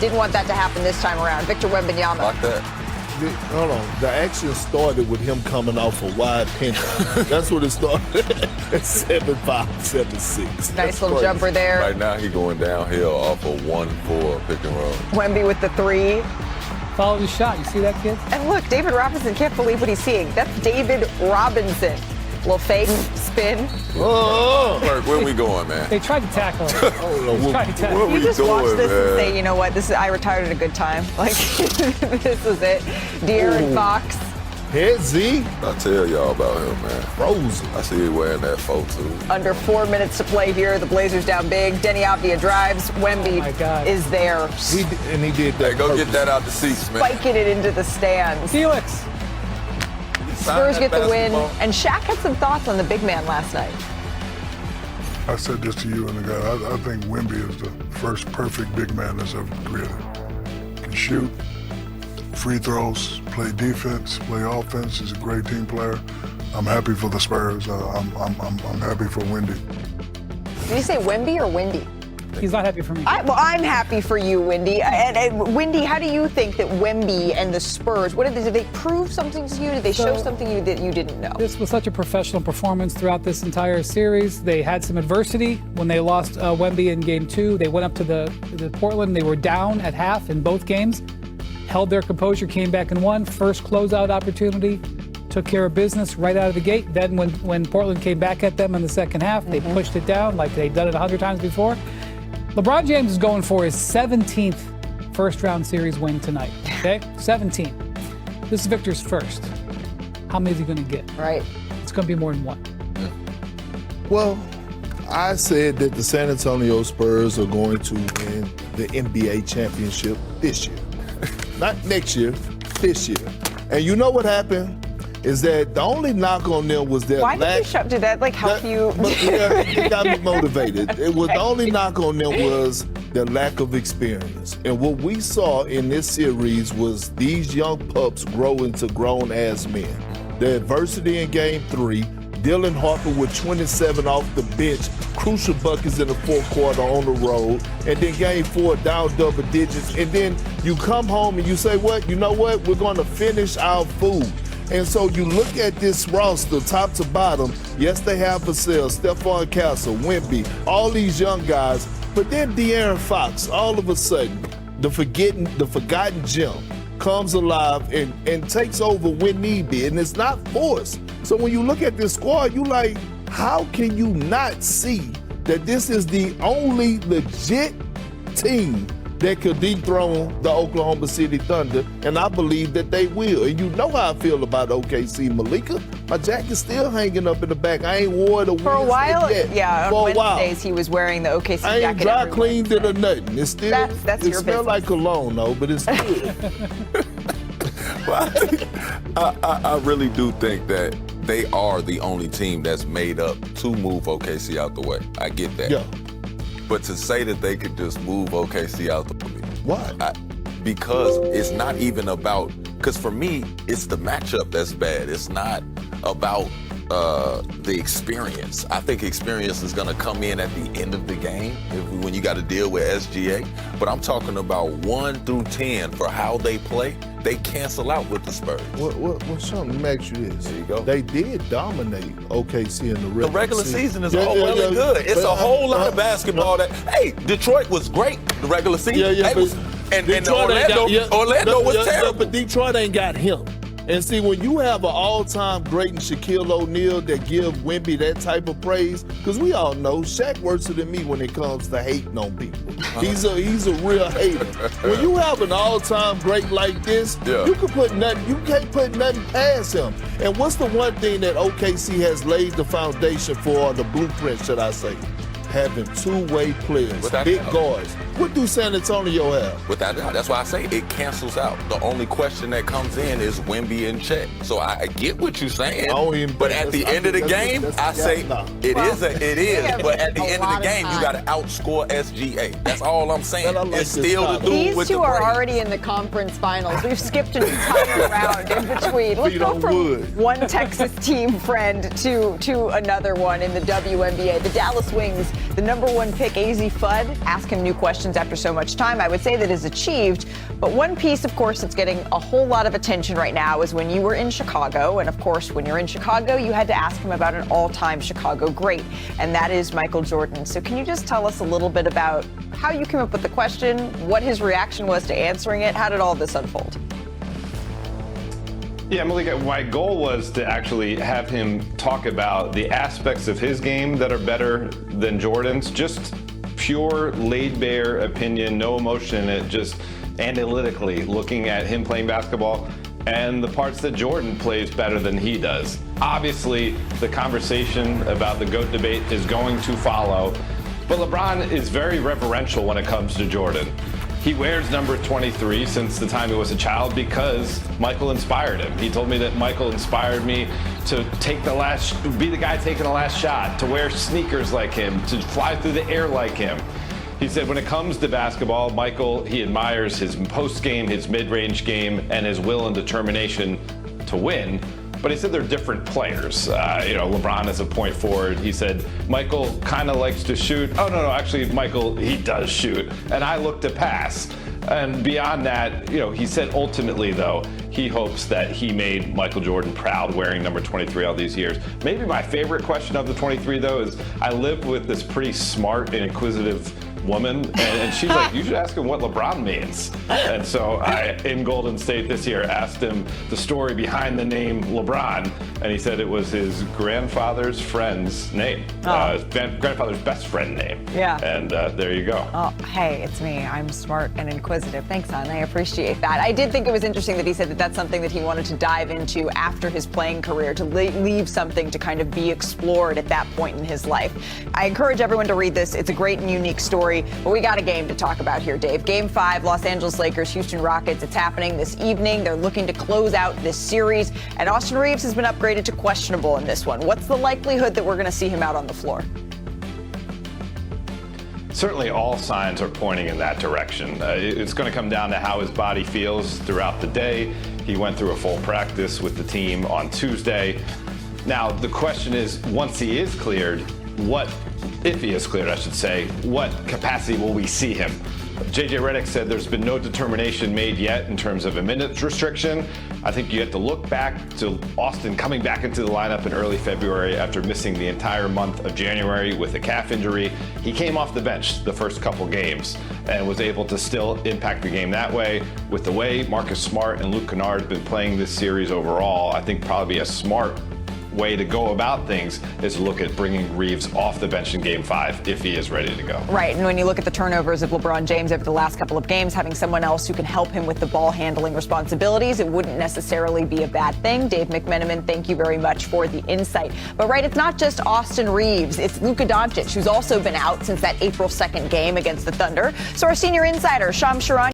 Didn't want that to happen this time around. Victor Wembanyama. Like that. Hold on. The action started with him coming off a wide pinch. That's what it started at 7'5", 7'6". Nice little jumper there. Right now, he's going downhill off a 1-4 pick and roll. Wemby with the three. Follow the shot. You see that, kid? And look, David Robinson can't believe what he's seeing. That's David Robinson. Little fake, spin. Oh, Perk, where we going, man? They tried to tackle him. What You we just doing, watch this man? and say, you know what, I retired at a good time. Like, this is it. De'Aaron Fox. head Z. I tell y'all about him, man. Frozen. I see he wearing that photo too. Under 4 minutes to play here. The Blazers down big. Denny Avdia drives. Wemby is there. He did that. Hey, go get that out the seats, man. Spiking it into the stands. Felix. Spurs get the win. And Shaq had some thoughts on the big man last night. I said this to you and the guy. I think Wemby is the first perfect big man that's ever created. Can shoot, free throws, play defense, play offense. He's a great team player. I'm happy for the Spurs. I'm happy for Wendy. Did you say Wemby or Wendy? He's not happy for me. Well, I'm happy for you, Wendy. And Wendy, how do you think that Wemby and the Spurs, did they prove something to you? Did they show something to you that you didn't know? This was such a professional performance throughout this entire series. They had some adversity when they lost Wemby in Game 2. They went up to the Portland. They were down at half in both games, held their composure, came back and won. First closeout opportunity, took care of business right out of the gate. Then when Portland came back at them in the second half, they pushed it down like they'd done it 100 times before. LeBron James is going for his 17th first-round series win tonight, okay? 17. This is Victor's first. How many is he going to get? Right. It's going to be more than one. Well, I said that the San Antonio Spurs are going to win the NBA championship this year. Not next year, this year. And you know what happened? Is that the only knock on them was their Why lack. did that help you? It got me motivated. It was the only knock on them was their lack of experience. And what we saw in this series was these young pups grow into grown-ass men. The adversity in Game 3, Dylan Harper with 27 off the bench, crucial buckets in the fourth quarter on the road, and then Game 4 down double digits, and then you come home and you say, what? You know what? We're going to finish our food. And so you look at this roster, top to bottom. Yes, they have Vassell, Stephon Castle, Wemby, all these young guys. But then De'Aaron Fox, all of a sudden, the forgotten gem, comes alive and takes over when need be. And it's not forced. So when you look at this squad, you like, how can you not see that this is the only legit team that could dethrone the Oklahoma City Thunder, and I believe that they will. And you know how I feel about OKC, Malika. My jacket's still hanging up in the back. I ain't wore it for a while. Yet. Yeah, for on Wednesdays he was wearing the OKC jacket. I ain't dry cleaned it or nothing. It's still. That's it your smells like cologne though, but it's good. Well, I really do think that they are the only team that's made up to move OKC out the way. I get that. Yeah. But to say that they could just move OKC out the way. Why? Because it's not even about, because for me, it's the matchup that's bad. It's not about the experience. I think experience is going to come in at the end of the game when you got to deal with SGA. But I'm talking about 1 through 10 for how they play. They cancel out with the Spurs. What something makes you this? There you go. They did dominate OKC in the regular season is all well and good. It's a whole lot of basketball that, hey, Detroit was great the regular season. And Orlando was terrible. But Detroit ain't got him. And see, when you have an all-time great in Shaquille O'Neal that give Wemby that type of praise, because we all know Shaq worse than me when it comes to hating on people. He's a real hater. When you have an all-time great like this, you can't put nothing past him. And what's the one thing that OKC has laid the foundation for, or the blueprint, should I say? Having two-way players, big guards. What do San Antonio have? Without doubt. That's why I say it cancels out. The only question that comes in is Wemby and Chet. So I get what you're saying, but at the end of the game, I say it is. But at the end of the game, you got to outscore SGA. That's all I'm saying. It's still the dude with the These two are already in the conference finals. We've skipped an entire round in between. Let's go from one Texas team friend to another one in the WNBA. The Dallas Wings, the #1 pick, AZ Fudd. Ask him new questions questions after so much time, I would say that is achieved. But one piece, of course, that's getting a whole lot of attention right now is when you were in Chicago. And of course, when you're in Chicago, you had to ask him about an all-time Chicago great, and that is Michael Jordan. So can you just tell us a little bit about how you came up with the question, what his reaction was to answering it? How did all this unfold? Yeah, Malika, my goal was to actually have him talk about the aspects of his game that are better than Jordan's. Just pure, laid-bare opinion, no emotion in it, just analytically looking at him playing basketball and the parts that Jordan plays better than he does. Obviously, the conversation about the GOAT debate is going to follow, but LeBron is very reverential when it comes to Jordan. He wears number 23 since the time he was a child because Michael inspired him. He told me that Michael inspired me to be the guy taking the last shot, to wear sneakers like him, to fly through the air like him. He said when it comes to basketball, Michael, he admires his post game, his mid-range game, and his will and determination to win. But he said they're different players. LeBron is a point forward. He said Michael kind of likes to shoot. Oh, no, actually, Michael, he does shoot. And I look to pass. And beyond that, he said ultimately, though, he hopes that he made Michael Jordan proud wearing number 23 all these years. Maybe my favorite question of the 23, though, is I live with this pretty smart and inquisitive woman, and she's like, you should ask him what LeBron means. And so I, in Golden State this year, asked him the story behind the name LeBron, and he said it was his grandfather's friend's name, grandfather's best friend name. Yeah. And there you go. Oh, hey, it's me. I'm smart and inquisitive. Thanks, hon. I appreciate that. I did think it was interesting that he said that that's something that he wanted to dive into after his playing career, to leave something to kind of be explored at that point in his life. I encourage everyone to read this. It's a great and unique story. But we got a game to talk about here, Dave. Game 5, Los Angeles Lakers, Houston Rockets. It's happening this evening. They're looking to close out this series. And Austin Reeves has been upgraded to questionable in this one. What's the likelihood that we're going to see him out on the floor? Certainly all signs are pointing in that direction. It's going to come down to how his body feels throughout the day. He went through a full practice with the team on Tuesday. Now, the question is, once he is cleared, if he is cleared, I should say, what capacity will we see him? JJ Redick said there's been no determination made yet in terms of a minutes restriction. I think you have to look back to Austin coming back into the lineup in early February after missing the entire month of January with a calf injury. He came off the bench the first couple games and was able to still impact the game that way. With the way Marcus Smart and Luke Kennard have been playing this series overall, I think probably a smart way to go about things is to look at bringing Reeves off the bench in Game 5 if he is ready to go. Right, and when you look at the turnovers of LeBron James over the last couple of games, having someone else who can help him with the ball handling responsibilities, it wouldn't necessarily be a bad thing. Dave McMenamin, thank you very much for the insight. But right, it's not just Austin Reeves, it's Luka Doncic, who's also been out since that April 2nd game against the Thunder. So our senior insider, Shams Charania,